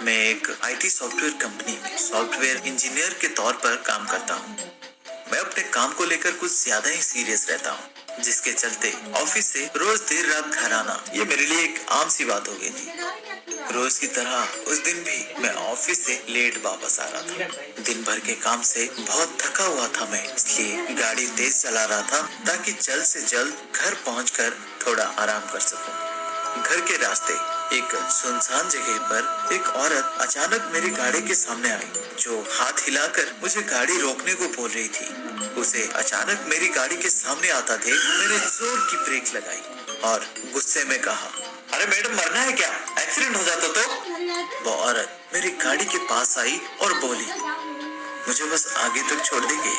मैं एक IT software company में सॉफ्टवेयर इंजीनियर के तौर पर काम करता हूँ। मैं अपने काम को लेकर कुछ ज्यादा ही सीरियस रहता हूँ, जिसके चलते ऑफिस से रोज देर रात घर आना ये मेरे लिए एक आम सी बात हो गई थी। रोज की तरह उस दिन भी मैं ऑफिस से लेट वापस आ रहा था। दिन भर के काम से बहुत थका हुआ था मैं, इसलिए गाड़ी तेज चला रहा था ताकि जल्द से जल्द घर पहुंचकर थोड़ा आराम कर सकूं। घर के रास्ते एक सुनसान जगह पर एक औरत अचानक मेरी गाड़ी के सामने आई, जो हाथ हिलाकर मुझे गाड़ी रोकने को बोल रही थी। उसे अचानक मेरी गाड़ी के सामने आता देख मैंने जोर की ब्रेक लगाई और गुस्से में कहा, अरे मैडम मरना है क्या? एक्सीडेंट हो जाता तो? वो औरत मेरी गाड़ी के पास आई और बोली, मुझे बस आगे तक छोड़ देंगे?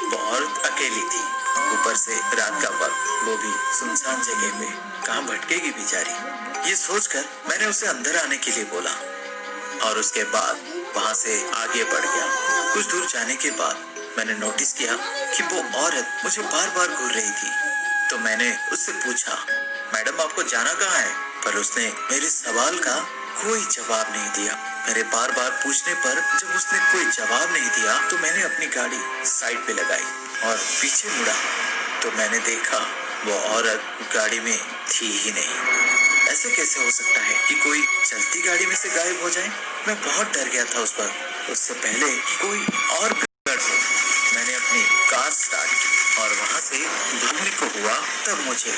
वो औरत अकेली थी, ऊपर से रात का वक्त, वो भी सुनसान जगह पे, कहाँ भटकेगी बेचारी। ये सोचकर मैंने उसे अंदर आने के लिए बोला और उसके बाद वहाँ से आगे बढ़ गया। कुछ दूर जाने के बाद मैंने नोटिस किया कि वो औरत मुझे बार बार घूर रही थी, तो मैंने उससे पूछा, मैडम आपको जाना कहाँ है? पर उसने मेरे सवाल का कोई जवाब नहीं दिया। मेरे बार बार पूछने पर जब उसने कोई जवाब नहीं दिया तो मैंने अपनी गाड़ी साइड पे लगाई और पीछे मुड़ा तो मैंने देखा वो औरत गाड़ी में थी ही नहीं। ऐसे कैसे हो सकता है कि कोई चलती गाड़ी में से गायब हो जाए? मैं बहुत डर गया था उस वक्त, उससे पहले कि कोई और गड़बड़ हो। मैंने अपनी कार स्टार्ट की और वहां से ढूंढने को हुआ, तब मुझे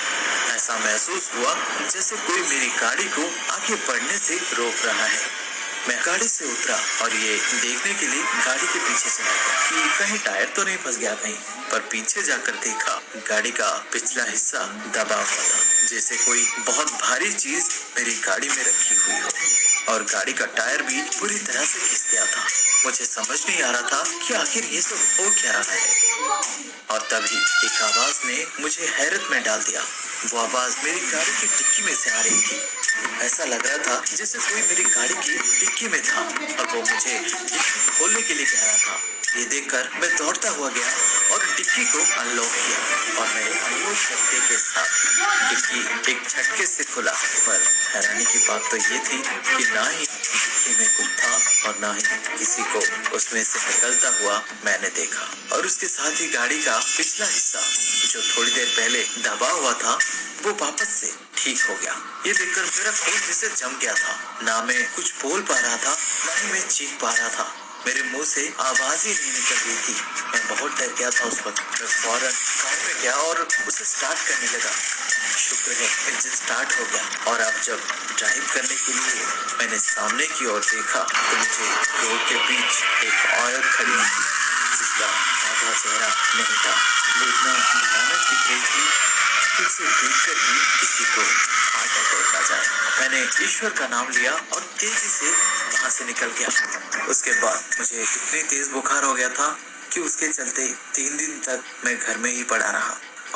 ऐसा महसूस हुआ जैसे कोई मेरी गाड़ी को आगे बढ़ने से रोक रहा है। मैं गाड़ी से उतरा और ये देखने के लिए गाड़ी के पीछे चला गया कि कहीं टायर तो नहीं फंस गया कहीं। पर पीछे जाकर देखा गाड़ी का पिछला हिस्सा दबा हुआ था, जैसे कोई बहुत भारी चीज मेरी गाड़ी में रखी हुई हो, और गाड़ी का टायर भी पूरी तरह से घिस गया था। मुझे समझ नहीं आ रहा था कि आखिर ये सब हो क्या रहा है। और तभी एक आवाज ने मुझे हैरत में डाल दिया। वो आवाज मेरी गाड़ी की डिक्की में से आ रही थी। ऐसा लग रहा था जैसे कोई मेरी गाड़ी की डिक्की में था और वो मुझे डिक्की खोलने के लिए कह रहा था। ये देखकर मैं दौड़ता हुआ गया और डिक्की को अनलॉक किया और मेरे अनलॉक करने के साथ डिक्की एक झटके से खुला। पर हैरानी की बात तो ये थी कि ना ही डिक्की में कुछ था और ना ही किसी को उसमें से निकलता हुआ मैंने देखा। और उसके साथ ही गाड़ी का पिछला हिस्सा जो थोड़ी देर पहले दबा हुआ था वो वापस से ठीक हो गया। ये देखकर मेरा खून जैसे जम गया था। ना मैं कुछ बोल पा रहा था, ना ही मैं चीख पा रहा था। मेरे मुंह से आवाज ही नहीं निकल रही थी। मैं बहुत डर गया था उस वक्त। मैं फौरन कार में गया और उसे स्टार्ट करने लगा। शुक्र है इंजन स्टार्ट हो गया और अब जब ड्राइव करने के लिए मैंने सामने की ओर देखा तो मुझे रोड के बीच एक औरत खड़ी थी, जिसका आधा चेहरा नहीं था। वो इतना भयानक दिख रही थी कि उसे देखकर ही किसी को हार्ट अटैक आ जाए। मैंने ईश्वर का नाम लिया और तेजी से वहां से निकल गया। उसके बाद मुझे इतनी तेज बुखार हो गया था कि उसके चलते 3 दिन तक मैं घर में ही पड़ा रहा।